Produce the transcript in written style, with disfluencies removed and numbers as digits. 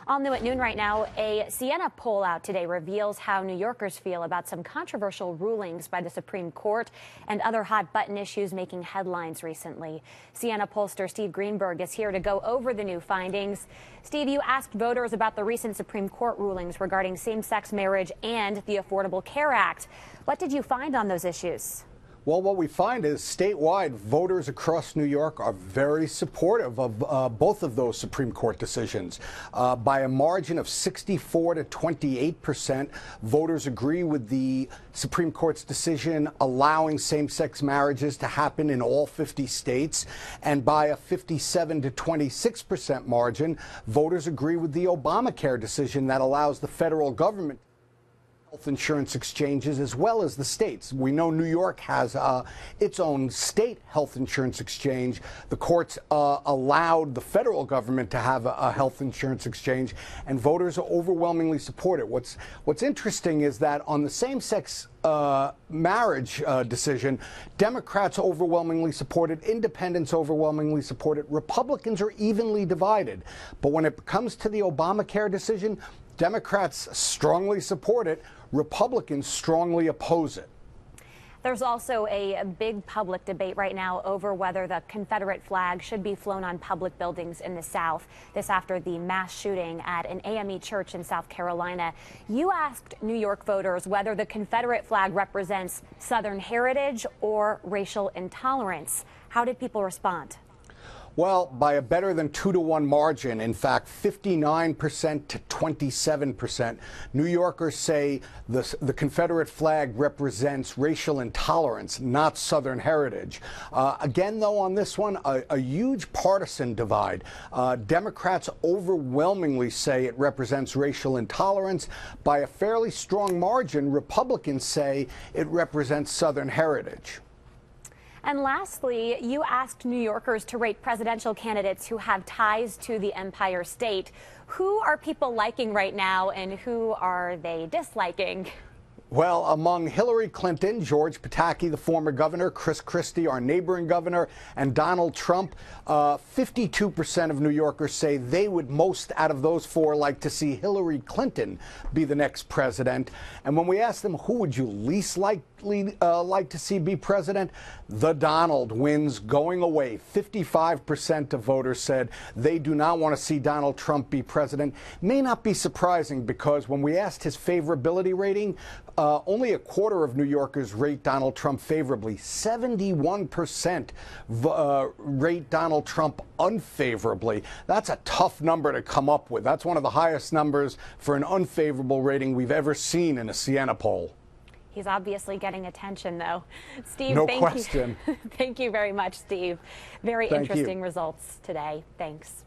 All new at noon right now, a Siena poll out today reveals how New Yorkers feel about some controversial rulings by the Supreme Court and other hot-button issues making headlines recently. Siena pollster Steve Greenburg is here to go over the new findings. Steve, you asked voters about the recent Supreme Court rulings regarding same-sex marriage and the Affordable Care Act. What did you find on those issues? Well, what we find is statewide, voters across New York are very supportive of both of those Supreme Court decisions. By a margin of 64 to 28%, voters agree with the Supreme Court's decision allowing same-sex marriages to happen in all 50 states. And by a 57 to 26% margin, voters agree with the Obamacare decision that allows the federal government health insurance exchanges as well as the states. We know New York has its own state health insurance exchange. The courts allowed the federal government to have a health insurance exchange, and voters overwhelmingly support it. What's interesting is that on the same-sex marriage decision, Democrats overwhelmingly supported, independents overwhelmingly supported, Republicans are evenly divided. But when it comes to the Obamacare decision, Democrats strongly support it, Republicans strongly oppose it. There's also a big public debate right now over whether the Confederate flag should be flown on public buildings in the South. This after the mass shooting at an AME church in South Carolina. You asked New York voters whether the Confederate flag represents Southern heritage or racial intolerance. How did people respond? Well, by a better than 2-to-1 margin, in fact, 59% to 27%, New Yorkers say the Confederate flag represents racial intolerance, not Southern heritage. Again, though, on this one, a huge partisan divide. Democrats overwhelmingly say it represents racial intolerance. By a fairly strong margin, Republicans say it represents Southern heritage. And lastly, you asked New Yorkers to rate presidential candidates who have ties to the Empire State. Who are people liking right now, and who are they disliking? Well, among Hillary Clinton, George Pataki, the former governor, Chris Christie, our neighboring governor, and Donald Trump, 52% of New Yorkers say they would most out of those four like to see Hillary Clinton be the next president. And when we ask them who would you least likely like to see be president, the Donald wins going away. 55% of voters said they do not want to see Donald Trump be president. May not be surprising because when we asked his favorability rating, only a quarter of New Yorkers rate Donald Trump favorably. 71% rate Donald Trump unfavorably. That's a tough number to come up with. That's one of the highest numbers for an unfavorable rating we've ever seen in a Siena poll. He's obviously getting attention, though. Steve, no question. Thank you very much, Steve. Very interesting results today. Thanks.